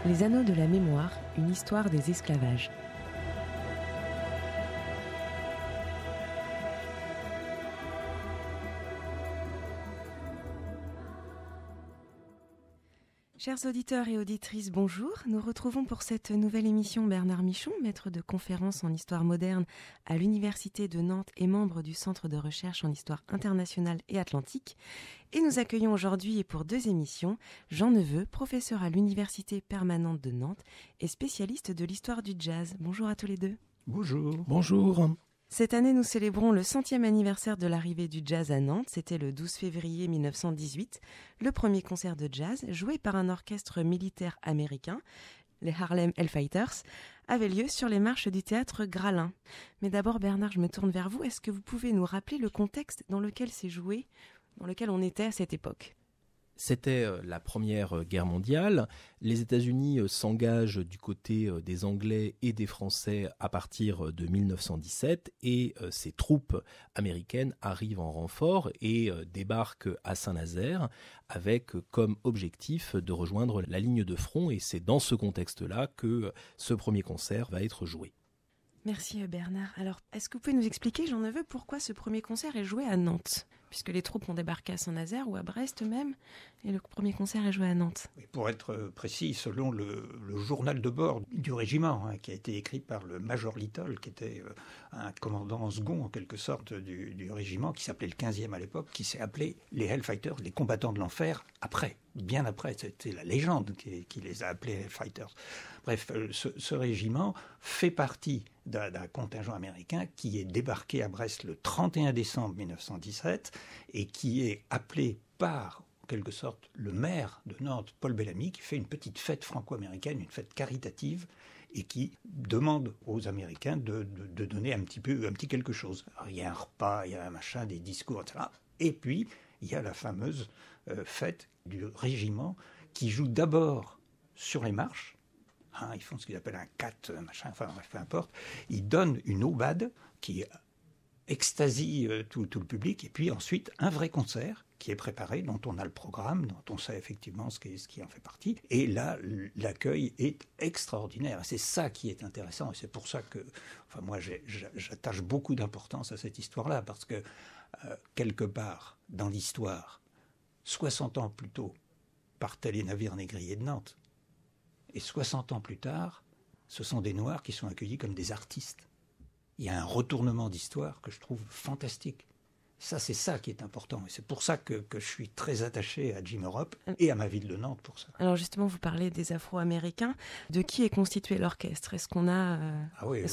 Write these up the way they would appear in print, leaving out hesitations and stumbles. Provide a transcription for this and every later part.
Les Anneaux de la mémoire, une histoire des esclavages. Chers auditeurs et auditrices, bonjour. Nous retrouvons pour cette nouvelle émission Bernard Michon, maître de conférences en histoire moderne à l'Université de Nantes et membre du Centre de recherche en histoire internationale et atlantique. Et nous accueillons aujourd'hui et pour 2 émissions Jean Neveu, professeur à l'Université permanente de Nantes et spécialiste de l'histoire du jazz. Bonjour à tous les deux. Bonjour. Bonjour. Cette année, nous célébrons le 100e anniversaire de l'arrivée du jazz à Nantes. C'était le 12 février 1918. Le premier concert de jazz, joué par un orchestre militaire américain, les Harlem Hellfighters, avait lieu sur les marches du théâtre Gralin. Mais d'abord, Bernard, je me tourne vers vous. Est-ce que vous pouvez nous rappeler le contexte dans lequel c'est joué, dans lequel on était à cette époque ? C'était la Première Guerre mondiale. Les États-Unis s'engagent du côté des Anglais et des Français à partir de 1917 et ces troupes américaines arrivent en renfort et débarquent à Saint-Nazaire avec comme objectif de rejoindre la ligne de front, et c'est dans ce contexte-là que ce premier concert va être joué. Merci Bernard. Alors, est-ce que vous pouvez nous expliquer, Jean Neveu, pourquoi ce premier concert est joué à Nantes ? Puisque les troupes ont débarqué à Saint-Nazaire ou à Brest même, et le premier concert est joué à Nantes. Oui, pour être précis, selon le journal de bord du régiment, qui a été écrit par le Major Little, qui était un commandant en second en quelque sorte du régiment, qui s'appelait le 15e à l'époque, qui s'est appelé les Hellfighters, les combattants de l'enfer, après. Bien après, c'était la légende qui les a appelés Hellfighters. Bref, ce régiment fait partie d'un contingent américain qui est débarqué à Brest le 31 décembre 1917 et qui est appelé par, en quelque sorte, le maire de Nantes, Paul Bellamy, qui fait une petite fête franco-américaine, une fête caritative, et qui demande aux Américains de donner un petit quelque chose. Alors, il y a un repas, il y a un machin, des discours, etc. Et puis, il y a la fameuse fête du régiment qui joue d'abord sur les marches. Ils font ce qu'ils appellent un cat, machin, enfin bref, peu importe. Ils donnent une aubade qui extasie tout le public, et puis ensuite un vrai concert qui est préparé, dont on a le programme, dont on sait effectivement ce qui en fait partie. Et là, l'accueil est extraordinaire. Et c'est ça qui est intéressant. Et c'est pour ça que, moi, j'attache beaucoup d'importance à cette histoire-là, parce que quelque part dans l'histoire, 60 ans plus tôt, partaient les navires négriers de Nantes. Et 60 ans plus tard, ce sont des Noirs qui sont accueillis comme des artistes. Il y a un retournement d'histoire que je trouve fantastique. Ça, c'est ça qui est important. Et c'est pour ça que je suis très attaché à Jim Europe et à ma ville de Nantes pour ça. Alors justement, vous parlez des Afro-Américains. De qui est constitué l'orchestre ? Est-ce qu'on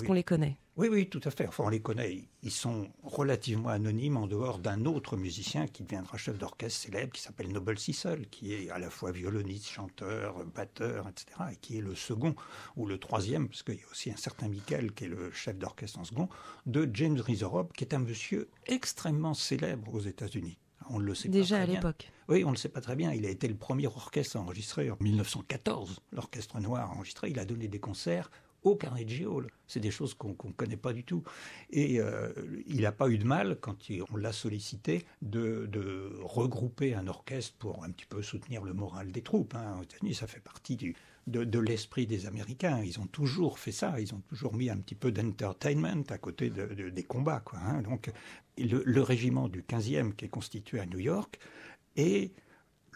qu'on les connaît ? Oui, tout à fait. Enfin, on les connaît. Ils sont relativement anonymes en dehors d'un autre musicien qui deviendra chef d'orchestre célèbre, qui s'appelle Noble Sissle, qui est à la fois violoniste, chanteur, batteur, etc., et qui est le second ou le troisième, parce qu'il y a aussi un certain Michael qui est le chef d'orchestre en second, de James Reasorop, qui est un monsieur extrêmement célèbre aux États-Unis. On ne le sait déjà pas très à l'époque. Bien. Oui, on ne le sait pas très bien. Il a été le premier orchestre à enregistrer en 1914. L'orchestre noir a enregistré. Il a donné des concerts au Carnegie Hall. C'est des choses qu'on ne connaît pas du tout. Et il n'a pas eu de mal, quand on l'a sollicité, de regrouper un orchestre pour un petit peu soutenir le moral des troupes. Aux États-Unis, ça fait partie de l'esprit des Américains. Ils ont toujours fait ça. Ils ont toujours mis un petit peu d'entertainment à côté des combats, Donc, le régiment du 15e, qui est constitué à New York, est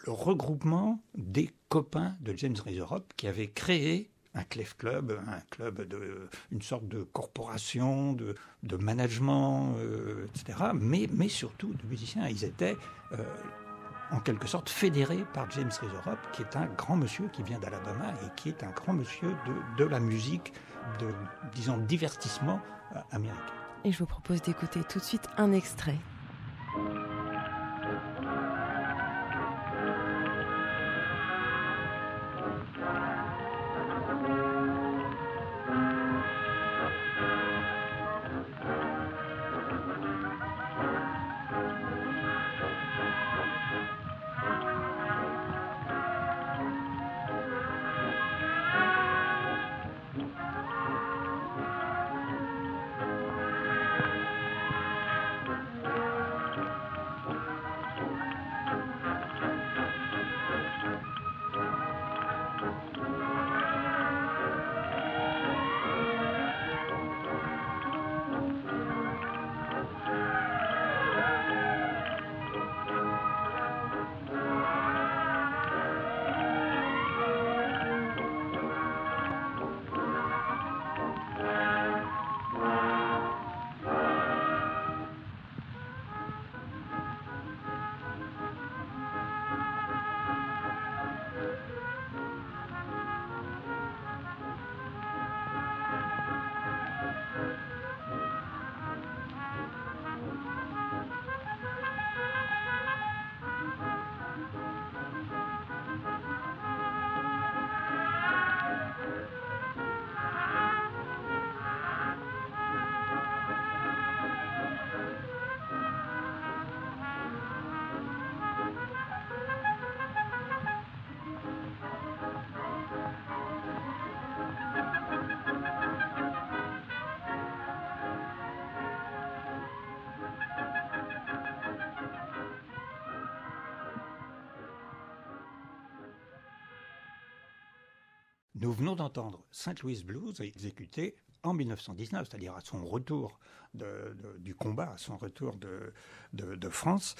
le regroupement des copains de James Reasorop, qui avait créé un Clef Club, une sorte de corporation, de management, etc. Mais surtout de musiciens. Ils étaient en quelque sorte fédérés par James Reasorop, qui est un grand monsieur qui vient d'Alabama et qui est un grand monsieur de la musique, disons, divertissement américain. Et je vous propose d'écouter tout de suite un extrait. Nous venons d'entendre St. Louis Blues exécuté en 1919, c'est-à-dire à son retour du combat, à son retour de France,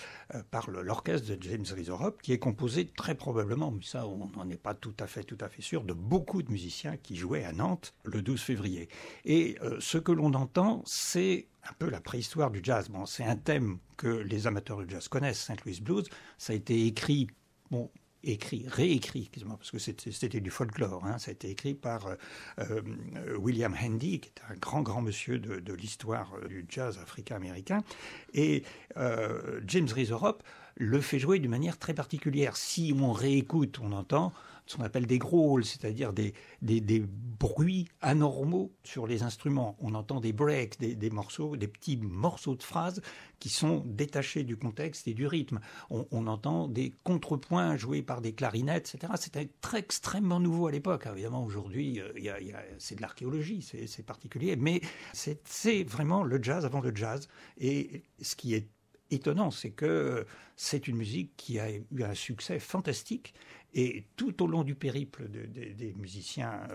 par l'orchestre de James Rissorop, qui est composé très probablement, mais ça on n'en est pas tout à fait sûr, de beaucoup de musiciens qui jouaient à Nantes le 12 février. Et ce que l'on entend, c'est un peu la préhistoire du jazz. Bon, c'est un thème que les amateurs de jazz connaissent, St. Louis Blues. Ça a été écrit, réécrit, parce que c'était du folklore. Ça a été écrit par William Handy, qui est un grand monsieur de l'histoire du jazz africain-américain. Et James Rissorop le fait jouer d'une manière très particulière. Si on réécoute, on entend ce qu'on appelle des growls, c'est-à-dire des bruits anormaux sur les instruments. On entend des breaks, des morceaux, des petits morceaux de phrases qui sont détachés du contexte et du rythme. On entend des contrepoints joués par des clarinettes, etc. C'était très extrêmement nouveau à l'époque. Évidemment, aujourd'hui, c'est de l'archéologie, c'est particulier, mais c'est vraiment le jazz avant le jazz. Et ce qui est étonnant, c'est que c'est une musique qui a eu un succès fantastique. Et tout au long du périple des musiciens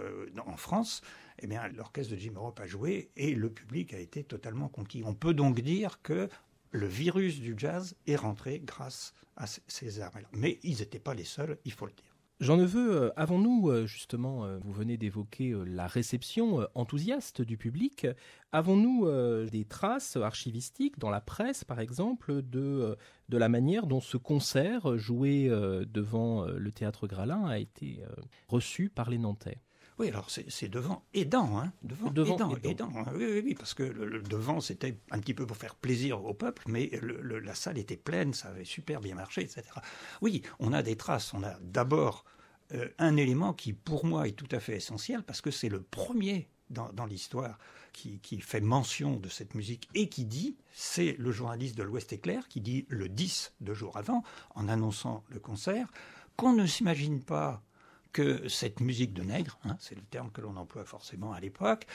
en France, eh bien, l'orchestre de Jim Europe a joué et le public a été totalement conquis. On peut donc dire que le virus du jazz est rentré grâce à ces armes-là. Mais ils n'étaient pas les seuls, il faut le dire. Jean-Neveu, avons-nous, justement, vous venez d'évoquer la réception enthousiaste du public, avons-nous des traces archivistiques dans la presse, par exemple, de la manière dont ce concert joué devant le Théâtre Gralin a été reçu par les Nantais ? Oui, alors c'est devant aidant, devant aidant. Oui, parce que le devant, c'était un petit peu pour faire plaisir au peuple, mais la salle était pleine, ça avait super bien marché, etc. Oui, on a des traces. On a d'abord un élément qui, pour moi, est tout à fait essentiel, parce que c'est le premier dans l'histoire qui fait mention de cette musique et qui dit, c'est le journaliste de l'Ouest Éclair qui dit le 10 2 jours avant, en annonçant le concert, qu'on ne s'imagine pas que cette musique de nègre, c'est le terme que l'on emploie forcément à l'époque,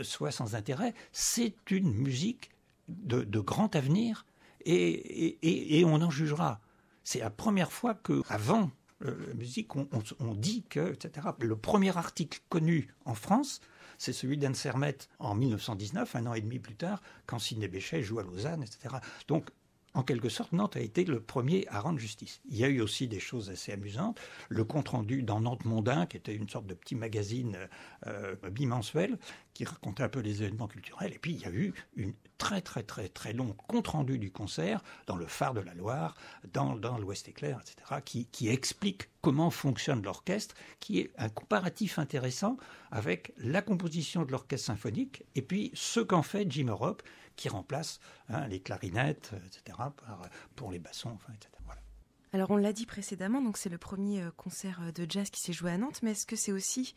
soit sans intérêt. C'est une musique de grand avenir et on en jugera. C'est la première fois qu'avant la musique, on dit que, etc. Le premier article connu en France, c'est celui d'Anne Sermette en 1919, un an et demi plus tard, quand Sidney Bechet joue à Lausanne, etc. Donc, en quelque sorte, Nantes a été le premier à rendre justice. Il y a eu aussi des choses assez amusantes. Le compte-rendu dans Nantes Mondain, qui était une sorte de petit magazine bimensuel, qui racontait un peu les événements culturels. Et puis, il y a eu une très long compte-rendu du concert dans le Phare de la Loire, dans l'Ouest Éclair, etc., qui explique comment fonctionne l'orchestre, qui est un comparatif intéressant avec la composition de l'orchestre symphonique et puis ce qu'en fait Jim Europe, qui remplace les clarinettes, etc., pour les bassons, etc. Voilà. Alors on l'a dit précédemment, donc c'est le premier concert de jazz qui s'est joué à Nantes, mais est-ce que c'est aussi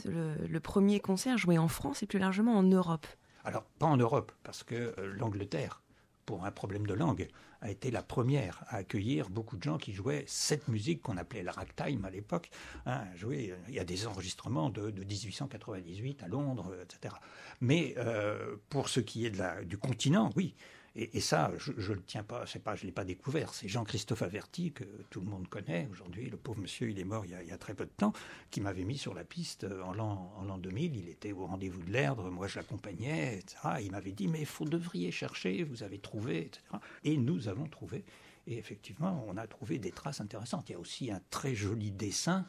le premier concert joué en France et plus largement en Europe ? Alors pas en Europe, parce que l'Angleterre, pour un problème de langue, a été la première à accueillir beaucoup de gens qui jouaient cette musique qu'on appelait la ragtime à l'époque. Il y a des enregistrements de 1898 à Londres, etc. Mais pour ce qui est du continent, oui. Et ça, je le tiens pas, je l'ai pas découvert. C'est Jean-Christophe Averty, que tout le monde connaît aujourd'hui. Le pauvre monsieur, il est mort il y a très peu de temps, qui m'avait mis sur la piste en l'an 2000. Il était au rendez-vous de l'Erdre, moi je l'accompagnais, etc. Il m'avait dit, mais vous devriez chercher, vous avez trouvé, etc. Et nous avons trouvé. Et effectivement, on a trouvé des traces intéressantes. Il y a aussi un très joli dessin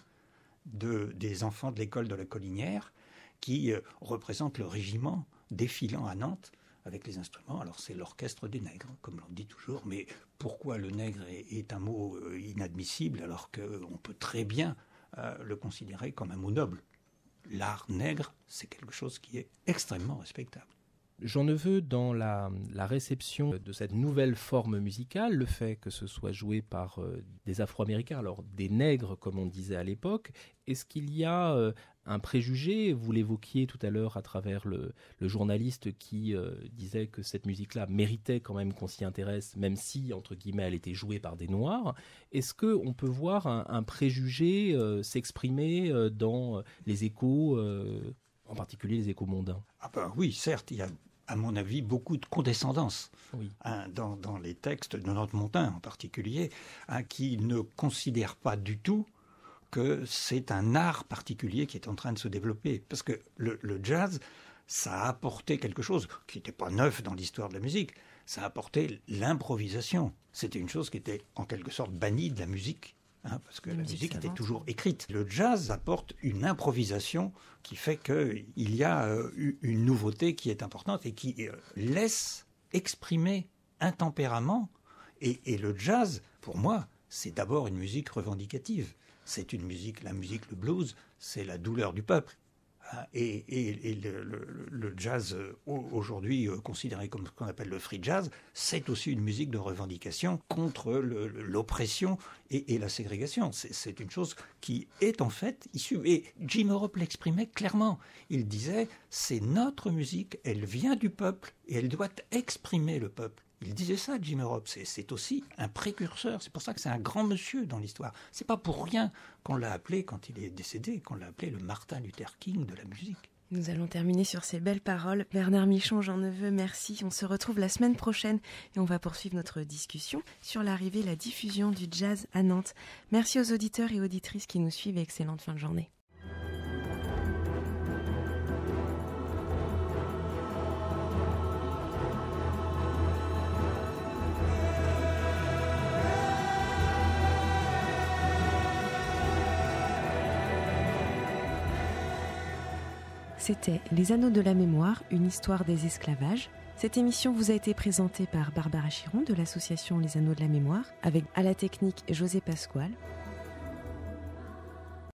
des enfants de l'école de la Collinière qui représente le régiment défilant à Nantes avec les instruments. Alors c'est l'orchestre des nègres, comme l'on dit toujours, mais pourquoi le nègre est un mot inadmissible alors qu'on peut très bien le considérer comme un mot noble. L'art nègre, c'est quelque chose qui est extrêmement respectable. Jean-Neveu, dans la réception de cette nouvelle forme musicale, le fait que ce soit joué par des Afro-Américains, alors des nègres comme on disait à l'époque, est-ce qu'il y a un préjugé ? Vous l'évoquiez tout à l'heure à travers le journaliste qui disait que cette musique-là méritait quand même qu'on s'y intéresse, même si, entre guillemets, elle était jouée par des Noirs. Est-ce qu'on peut voir un préjugé s'exprimer dans les échos, en particulier les échos mondains ? Ah ben oui, certes, il y a à mon avis, beaucoup de condescendance dans les textes de Nantes Mondain en particulier, qui ne considèrent pas du tout que c'est un art particulier qui est en train de se développer. Parce que le jazz, ça a apporté quelque chose qui n'était pas neuf dans l'histoire de la musique. Ça a apporté l'improvisation. C'était une chose qui était en quelque sorte bannie de la musique, parce que la musique était toujours écrite. Le jazz apporte une improvisation qui fait qu'il y a une nouveauté qui est importante et qui laisse exprimer un tempérament. Et le jazz, pour moi, c'est d'abord une musique revendicative. C'est une musique, la musique, le blues, c'est la douleur du peuple. Et le jazz, aujourd'hui considéré comme ce qu'on appelle le free jazz, c'est aussi une musique de revendication contre l'oppression et la ségrégation. C'est une chose qui est en fait issue. Et Jim Europe l'exprimait clairement. Il disait, c'est notre musique, elle vient du peuple et elle doit exprimer le peuple. Il disait ça, Jim Europe. C'est aussi un précurseur. C'est pour ça que c'est un grand monsieur dans l'histoire. C'est pas pour rien qu'on l'a appelé, quand il est décédé, qu'on l'a appelé le Martin Luther King de la musique. Nous allons terminer sur ces belles paroles. Bernard Michon, Jean Neveu, merci. On se retrouve la semaine prochaine et on va poursuivre notre discussion sur l'arrivée et la diffusion du jazz à Nantes. Merci aux auditeurs et auditrices qui nous suivent et excellente fin de journée. C'était Les Anneaux de la Mémoire, une histoire des esclavages. Cette émission vous a été présentée par Barbara Chiron de l'association Les Anneaux de la Mémoire, avec à la technique José Pasquale.